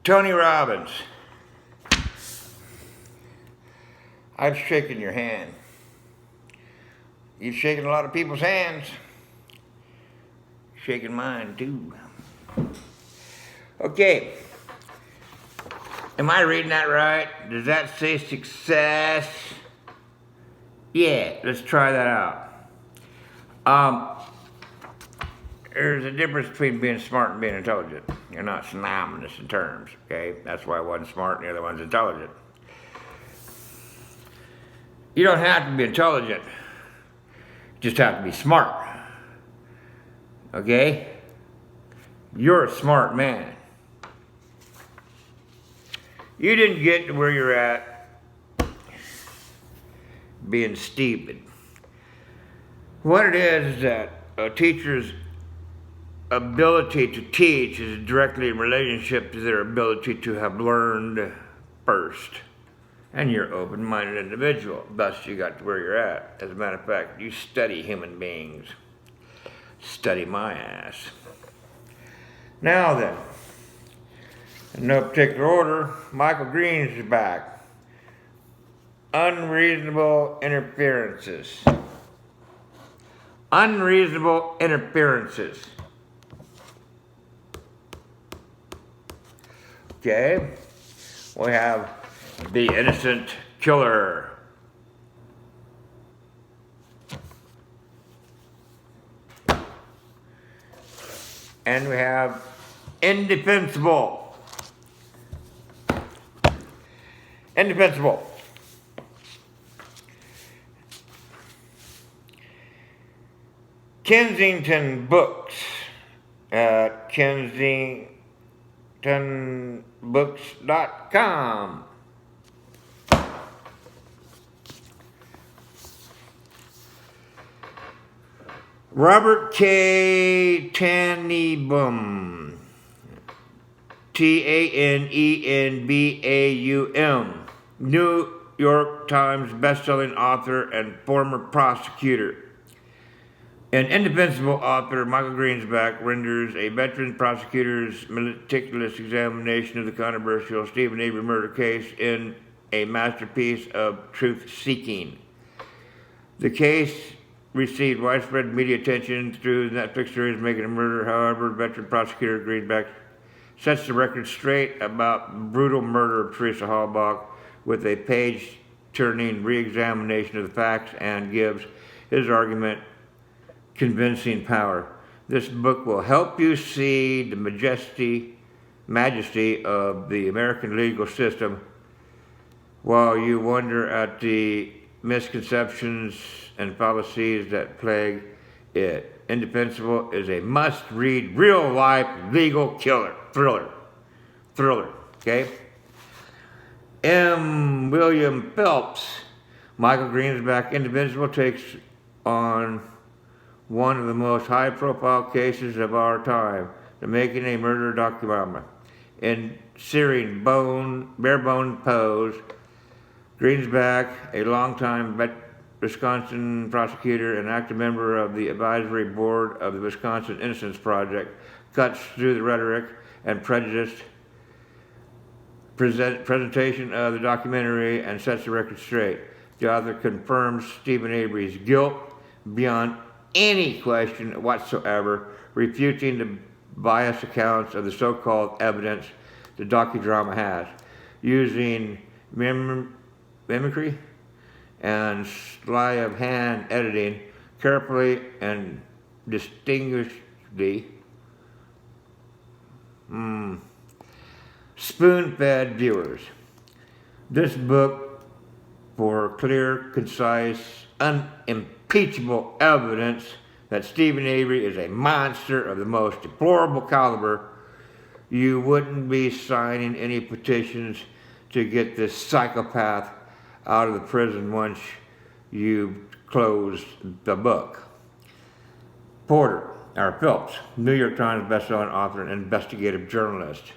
Tony Robbins, I've shaken your hand. You've shaken a lot of people's hands. Shaking mine too. Okay. Am I reading that right? Does that say success? Yeah, let's try that out. There's a difference between being smart and being intelligent. You're not synonymous in terms, okay? That's why one's smart and the other one's intelligent. You don't have to be intelligent. You just have to be smart. Okay? You're a smart man. You didn't get to where you're at being stupid. What it is that a teacher's ability to teach is directly in relationship to their ability to have learned first. And you're an open-minded individual. Thus, you got to where you're at. As a matter of fact, you study human beings. Study my ass. Now then, in no particular order, Michael Green's is back. Unreasonable interferences. Unreasonable interferences. Okay, we have the innocent killer. And we have indefensible. Indefensible. Kensington Books at kensingtonbooks.com. Robert K. Tannenbaum, Tanenbaum, New York Times bestselling author and former prosecutor. An indefensible author, Michael Greensback, renders a veteran prosecutor's meticulous examination of the controversial Stephen Avery murder case in a masterpiece of truth-seeking. The case received widespread media attention through the Netflix series Making a Murder. However, veteran prosecutor Greensback sets the record straight about the brutal murder of Teresa Halbach with a page-turning re-examination of the facts and gives his argument convincing power. This book will help you see the majesty of the American legal system while you wonder at the misconceptions and fallacies that plague it. Indefensible is a must-read, real-life legal thriller, okay? M. William Phelps, Michael Greensback, Indefensible takes on one of the most high-profile cases of our time, the Making a Murder documentary. In searing bare-bone pose, Greensback, a longtime Wisconsin prosecutor and active member of the advisory board of the Wisconsin Innocence Project, cuts through the rhetoric and prejudiced presentation of the documentary and sets the record straight. The author confirms Stephen Avery's guilt beyond any question whatsoever, refuting the biased accounts of the so-called evidence the docudrama has, using mimicry and sleight of hand editing carefully and distinguishedly spoon-fed viewers. This book, for clear, concise, unimpeachable evidence that Stephen Avery is a monster of the most deplorable caliber, you wouldn't be signing any petitions to get this psychopath out of the prison once you closed the book. Phelps, New York Times bestselling author and investigative journalist.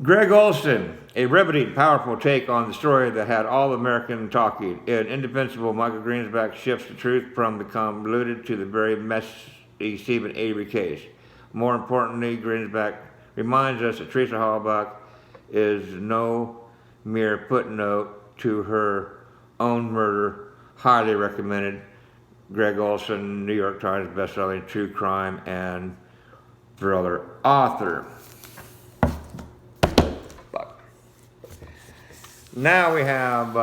Greg Olson, a riveting, powerful take on the story that had all American talking. In Indefensible, Michael Greensback shifts the truth from the convoluted to the very messy Stephen Avery case. More importantly, Greensback reminds us that Teresa Halbach is no mere footnote to her own murder. Highly recommended. Greg Olson, New York Times bestselling true crime and thriller author. Now we have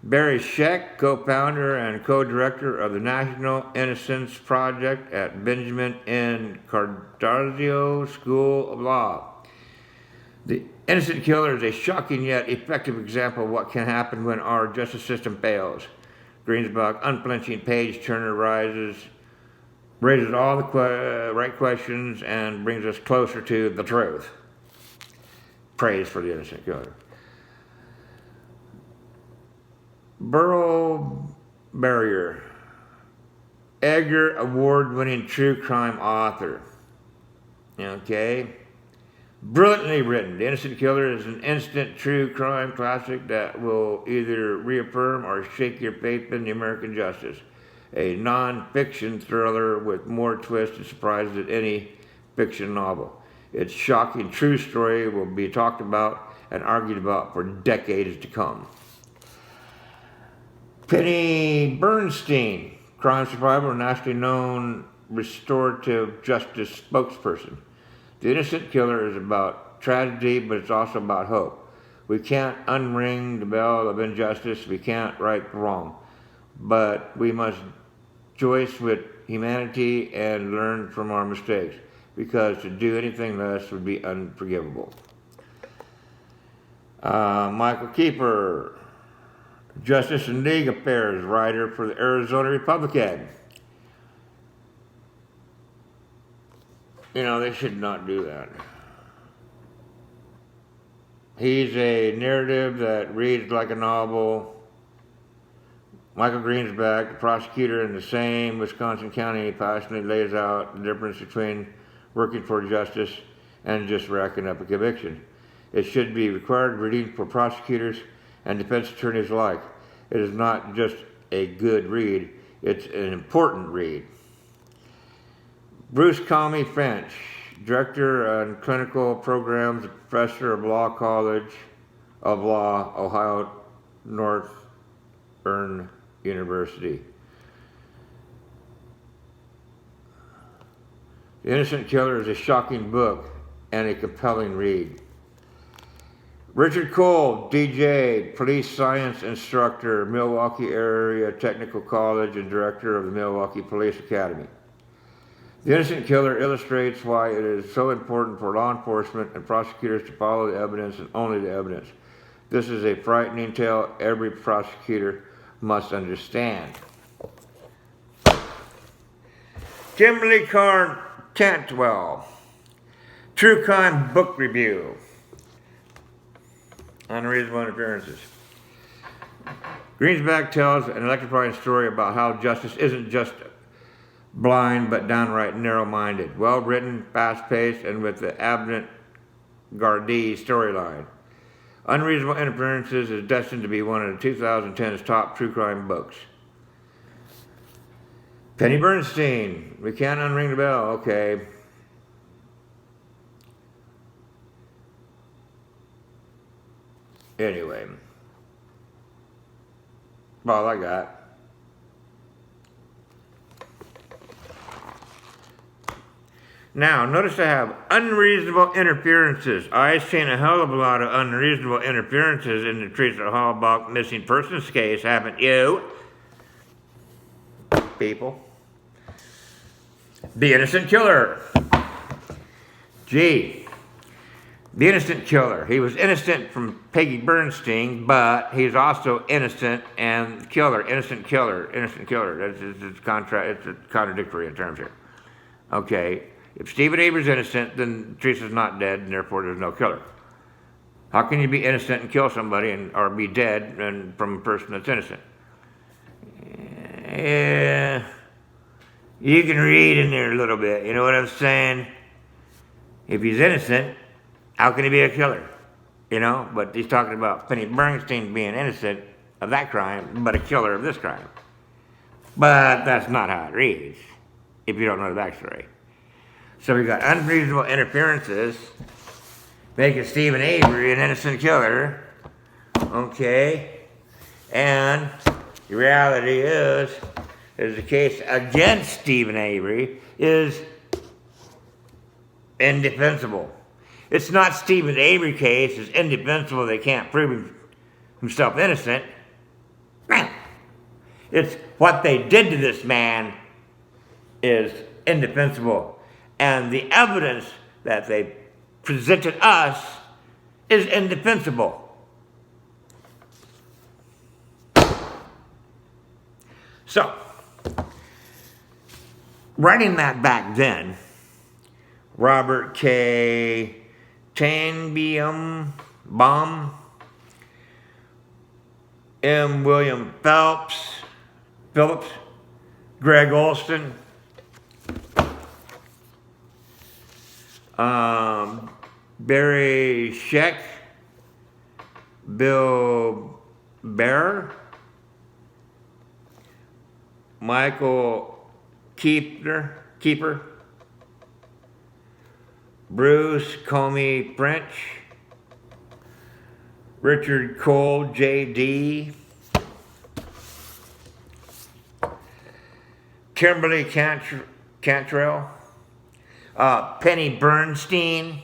Barry Scheck, co-founder and co-director of the National Innocence Project at Benjamin N. Cardozo School of Law. The Innocent Killer is a shocking yet effective example of what can happen when our justice system fails. Greensbach, unflinching page-turner, raises all the right questions and brings us closer to the truth. Praise for the Innocent Killer. Burl Barrier, Edgar Award-winning true crime author. Okay. Brilliantly written. The Innocent Killer is an instant true crime classic that will either reaffirm or shake your faith in the American justice. A non-fiction thriller with more twists and surprises than any fiction novel. Its shocking true story will be talked about and argued about for decades to come. Penny Bernstein, crime survivor, nationally known restorative justice spokesperson. The Innocent Killer is about tragedy, but it's also about hope. We can't unring the bell of injustice. We can't right the wrong. But we must rejoice with humanity and learn from our mistakes, because to do anything less would be unforgivable. Michael Keeper, Justice and League Affairs writer for the Arizona Republican. You know, they should not do that. He's a narrative that reads like a novel. Michael Greensback, the prosecutor in the same Wisconsin county, passionately lays out the difference between working for justice and just racking up a conviction. It should be required reading for prosecutors and defense attorneys alike. It is not just a good read, it's an important read. Bruce Comey French, Director on Clinical Programs, Professor of Law College of Law, Ohio Northern University. The Innocent Killer is a shocking book and a compelling read. Richard Cole, DJ, police science instructor, Milwaukee Area Technical College and director of the Milwaukee Police Academy. The Innocent Killer illustrates why it is so important for law enforcement and prosecutors to follow the evidence and only the evidence. This is a frightening tale every prosecutor must understand. Kimberly Carr Cantwell, True Crime Book Review. Unreasonable Interferences. Greensback tells an electrifying story about how justice isn't just blind but downright narrow-minded. Well-written, fast-paced, and with the avant-garde storyline. Unreasonable Interferences is destined to be one of 2010's top true crime books. Penny Bernstein, We Can't Unring the Bell. Okay. Anyway, all I got. Now, notice I have unreasonable interferences. I've seen a hell of a lot of unreasonable interferences in the Teresa Halbach missing persons case, haven't you? People. The Innocent Killer. Gee. The Innocent Killer. He was innocent from Peggy Bernstein, but he's also innocent and killer. Innocent killer. Innocent killer. It's contradictory in terms here. Okay. If Stephen Avery's innocent, then Teresa's not dead, and therefore there's no killer. How can you be innocent and kill somebody, or be dead from a person that's innocent? Yeah. You can read in there a little bit. You know what I'm saying? If he's innocent, how can he be a killer? You know, but he's talking about Penny Bernstein being innocent of that crime, but a killer of this crime. But that's not how it reads, if you don't know the backstory. So we got unreasonable interferences, making Stephen Avery an innocent killer. Okay? And the reality is the case against Stephen Avery is indefensible. It's not Stephen Avery case is indefensible. They can't prove himself innocent. It's what they did to this man is indefensible. And the evidence that they presented us is indefensible. So, writing that back then, Robert K. Tanenbaum, M. William Phillips, Greg Olson, Barry Scheck, Bill Bear, Michael Keeper, Bruce Comey French, Richard Cole, J.D., Kimberly Cantrell, Penny Bernstein.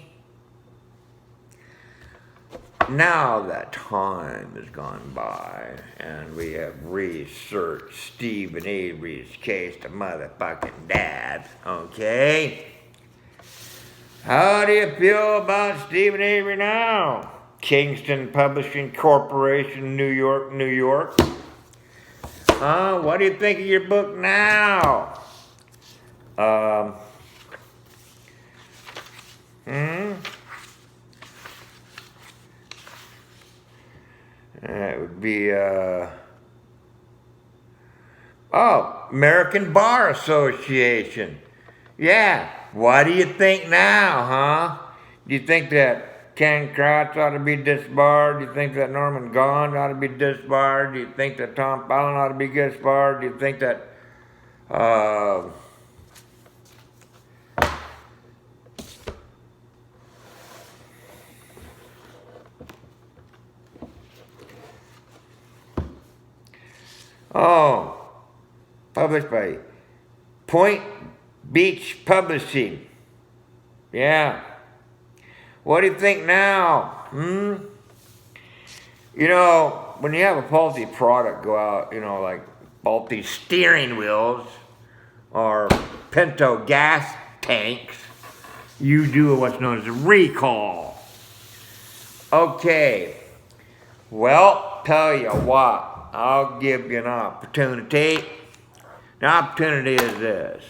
Now that time has gone by and we have researched Stephen Avery's case to motherfucking death, okay? How do you feel about Stephen Avery now? Kingston Publishing Corporation, New York, New York. What do you think of your book now? That would be, American Bar Association. Yeah, what do you think now, huh? Do you think that Ken Kratz ought to be disbarred? Do you think that Norman Gond ought to be disbarred? Do you think that Tom Fallon ought to be disbarred? Do you think that, published by Point Beach Publishing. Yeah. What do you think now? You know, when you have a faulty product go out, you know, like faulty steering wheels or Pinto gas tanks, you do what's known as a recall. Okay. Well, tell you what, I'll give you an opportunity. The opportunity is this.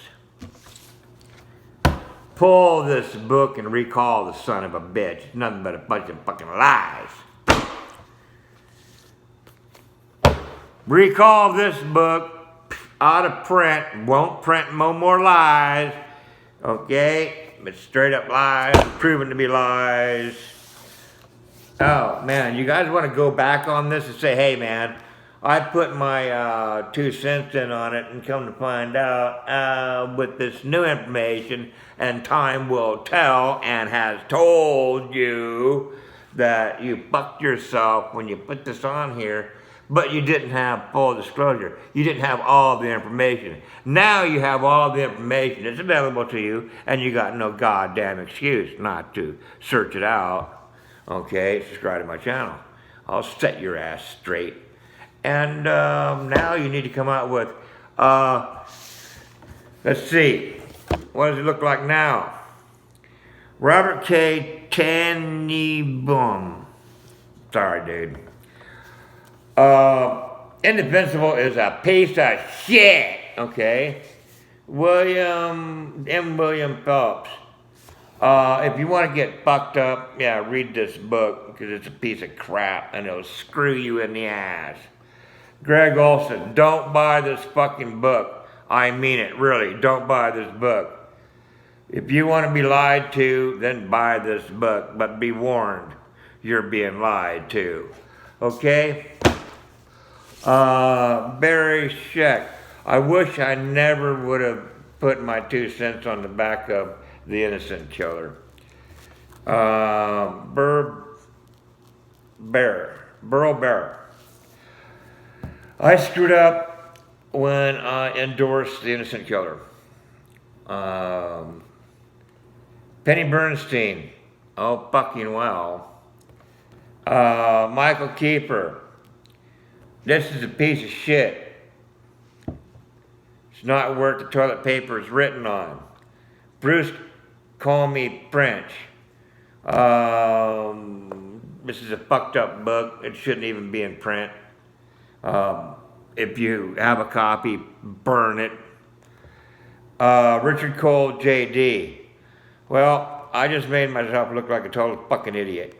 Pull this book and recall the son of a bitch. It's nothing but a bunch of fucking lies. Recall this book out of print. Won't print no more lies. Okay? It's straight up lies, proven to be lies. Oh, man, you guys want to go back on this and say, hey, man, I put my 2 cents in on it and come to find out with this new information, and time will tell and has told you that you fucked yourself when you put this on here, but you didn't have full disclosure. You didn't have all the information. Now you have all the information. It's available to you, and you got no goddamn excuse not to search it out. Okay, subscribe to my channel. I'll set your ass straight. And now you need to come out with, let's see, what does it look like now? Robert K. Tanenbaum. Sorry, dude. Indefensible is a piece of shit, okay? William Phillips. If you want to get fucked up, yeah, read this book, because it's a piece of crap, and it'll screw you in the ass. Greg Olson, don't buy this fucking book. I mean it, really, don't buy this book. If you want to be lied to, then buy this book, but be warned, you're being lied to. Okay? Barry Scheck, I wish I never would have put my 2 cents on the back of the innocent killer. Burl Bear. I screwed up when I endorsed the innocent killer. Penny Bernstein. Oh, fucking well. Michael Keeper. This is a piece of shit. It's not worth the toilet paper is written on. Bruce, call me French. This is a fucked up book. It shouldn't even be in print. If you have a copy, burn it. Richard Cole, J.D. Well, I just made myself look like a total fucking idiot.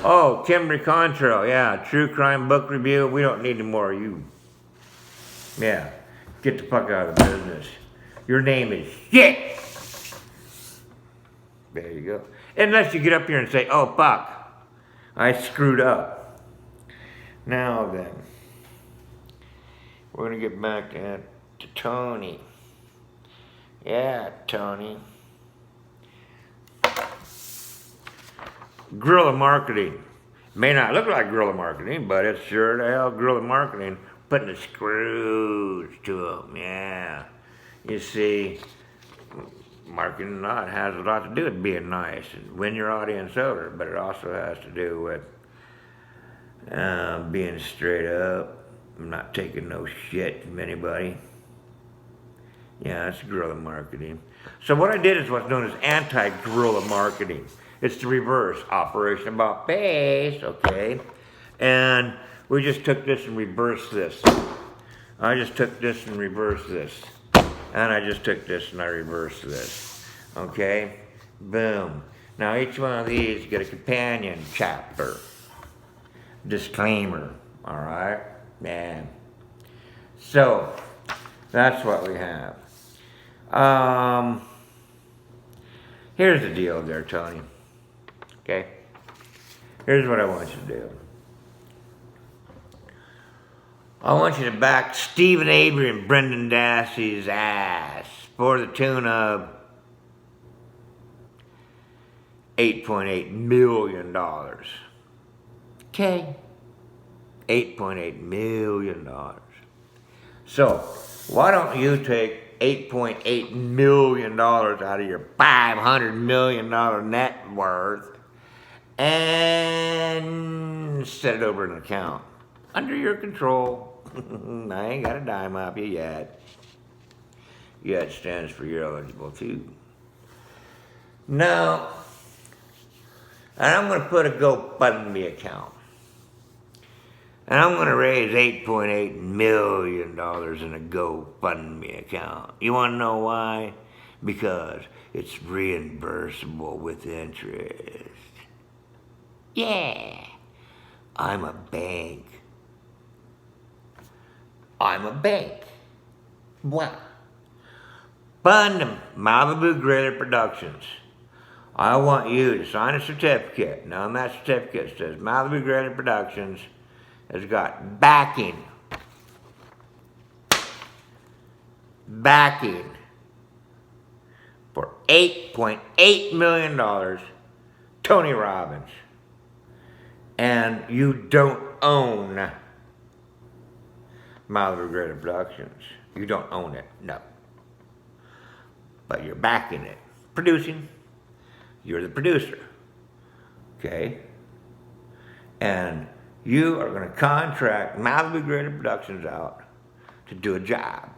Oh, Kimberly Contrail, yeah, true crime book review. We don't need any more of you. Yeah, get the fuck out of the business. Your name is shit. There you go. Unless you get up here and say, oh, fuck, I screwed up. Now then, we're going to get back to Tony. Yeah, Tony. Guerrilla marketing. May not look like guerrilla marketing, but it's sure the hell guerrilla marketing. Putting the screws to them, yeah. You see, marketing has a lot to do with being nice and win your audience over, but it also has to do with being straight up, not taking no shit from anybody. Yeah, that's guerrilla marketing. So what I did is what's known as anti-guerrilla marketing. It's the reverse, operation about face, okay? And we just took this and reversed this. I just took this and reversed this. And I just took this and I reversed this. Okay? Boom. Now each one of these get a companion chapter. Disclaimer. Alright? Man. So, that's what we have. Here's the deal there, Tony. Okay? Here's what I want you to do. I want you to back Stephen Avery and Brendan Dassey's ass for the tune of $8.8 million. Okay? $8.8 million. So, why don't you take $8.8 million out of your $500 million net worth and set it over an account under your control. I ain't got a dime off you yet. Yet stands for you're eligible too. Now, and I'm going to put a GoFundMe account. And I'm going to raise $8.8 million in a GoFundMe account. You want to know why? Because it's reimbursable with interest. Yeah, I'm a bank. I'm a bank. Wow. Fund Malibu Grailor Productions. I want you to sign a certificate. Now, on that certificate says Malibu Grailor Productions has got backing for $8.8 million, Tony Robbins. And you don't own Malibu Grailor Productions. You don't own it, no. But you're backing it. Producing. You're the producer. Okay? And you are going to contract Malibu Grailor Productions out to do a job.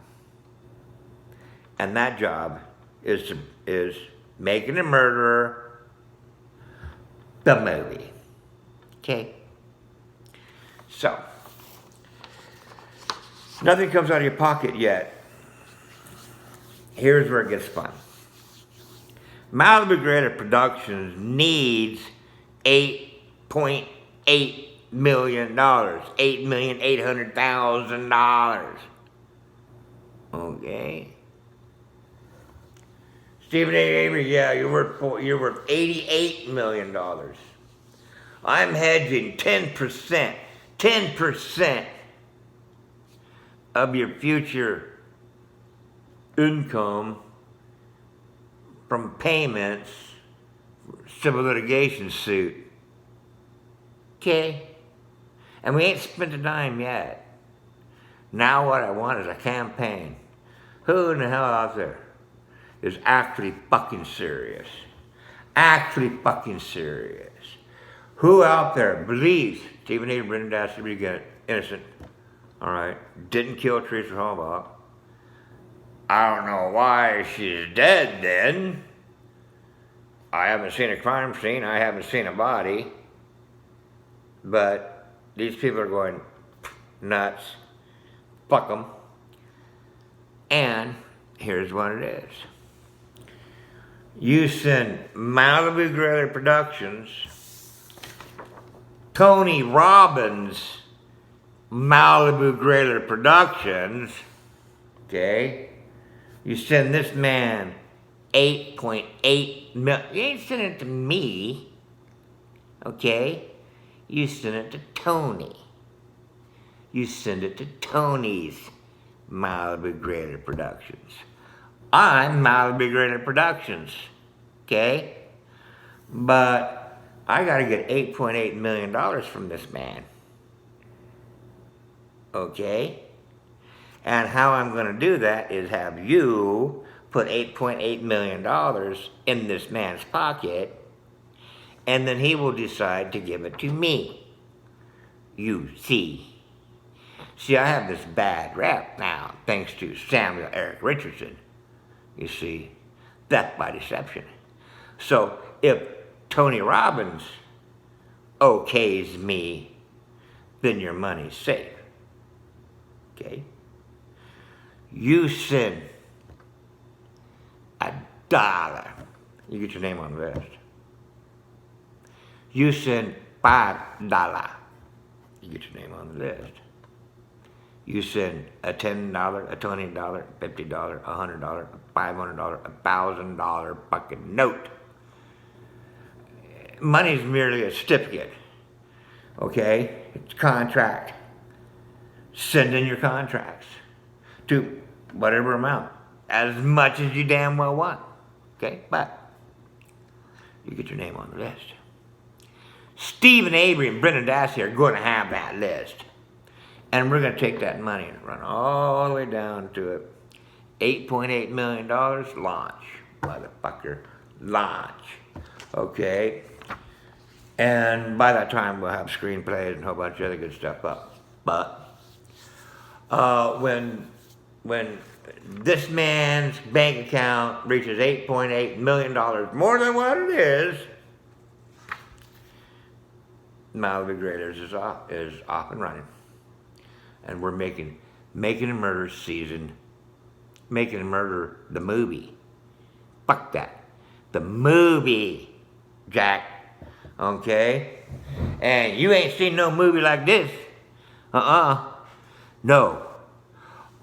And that job is Making a Murderer, the movie. Okay? So, nothing comes out of your pocket yet. Here's where it gets fun. Malibu Grailor Productions needs $8.8 million. $8,800,000. Okay? Stephen A. Avery, yeah, you're worth $88 million. I'm hedging 10%. 10% of your future income from payments, civil litigation suit. Okay? And we ain't spent a dime yet. Now what I want is a campaign. Who in the hell out there is actually fucking serious? Actually fucking serious. Who out there believes Stephen A. Brendan Dash to be innocent? All right, didn't kill Teresa Halbach. I don't know why she's dead then. I haven't seen a crime scene. I haven't seen a body. But these people are going nuts. Fuck them. And here's what it is. You send Malibu Grailor Productions, Tony Robbins, Malibu Grailor Productions, okay? You send this man 8.8 million. You ain't sending it to me, okay? You send it to Tony. You send it to Tony's Malibu Grailor Productions. I'm Malibu Grailor Productions, okay? But I gotta get $8.8 million from this man, okay? And how I'm gonna do that is have you put $8.8 million in this man's pocket, and then he will decide to give it to me. You see. See, I have this bad rep now, thanks to Samuel Eric Richardson. You see, theft by deception. So if Tony Robbins okays me, then your money's safe. Okay? You send $1, you get your name on the list. You send $5, you get your name on the list. You send a $10, a $20, $50, $100, $500, $1,000 fucking note. Money is merely a certificate, okay? It's a contract. Send in your contracts to whatever amount, as much as you damn well want, okay? But you get your name on the list. Stephen Avery and Brendan Dassey are going to have that list. And we're going to take that money and run all the way down to it. $8.8 million, launch. Motherfucker, launch. Okay? And by that time, we'll have screenplays and a whole bunch of other good stuff up. But when this man's bank account reaches $8.8 million, more than what it is, Malibu Grailors is off and running. And we're making a Murder season, Making a Murder the movie. Fuck that. The movie, Jack. Okay? And you ain't seen no movie like this. No.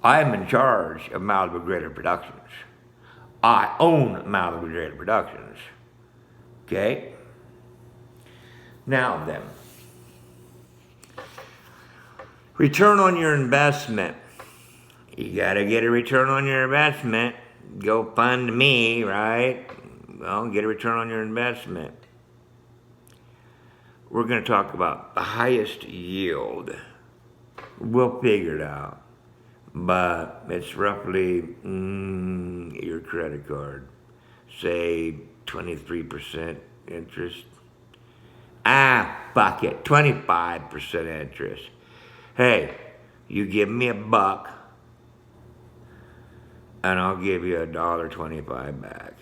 I'm in charge of Malibu Grailor Productions. I own Malibu Grailor Productions. Okay? Now then. Return on your investment. You gotta get a return on your investment. Go fund me, right? Well, get a return on your investment. We're gonna talk about the highest yield. We'll figure it out. But it's roughly your credit card. Say 23% interest. Fuck it, 25% interest. Hey, you give me $1, and I'll give you $1.25 back.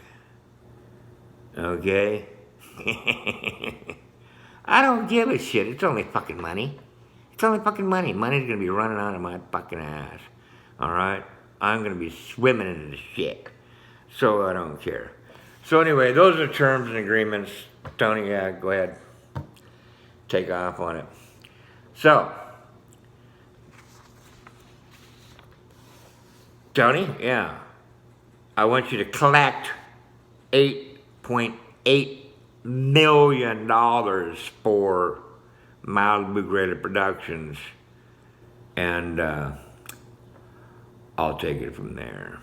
Okay? I don't give a shit. It's only fucking money. It's only fucking money. Money's gonna be running out of my fucking ass. Alright? I'm gonna be swimming in the shit. So I don't care. So anyway, those are terms and agreements. Tony, go ahead. Take off on it. So, Tony, yeah. I want you to collect $8.8 million for Malibu Grailor Productions, and I'll take it from there.